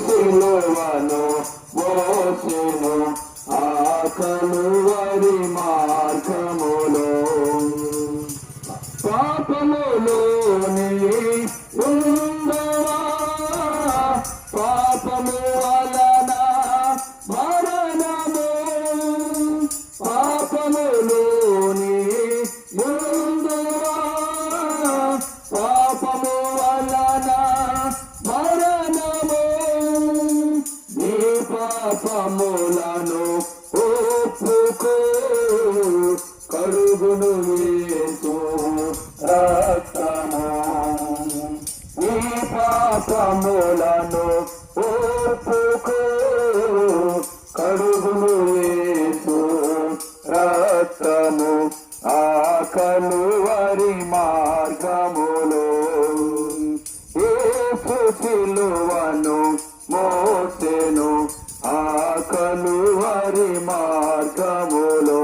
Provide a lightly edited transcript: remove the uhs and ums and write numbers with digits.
సిలువను మోసెను ఆ కలువరి మార్గములో పాపములోని ఉండవా పాపము వలన మరణము పాపములోని ఉండవా పాపము వలన మరణము నీ పాపములను ఒప్పుకో కడుగును యేసు రక్తము నీ పాపములను ఒప్పుకో కడుగును యేసు రక్తము ఆ కలువరి మార్గములో యేసు సిలువను మోసెను ఆ కలువరి మార్గములో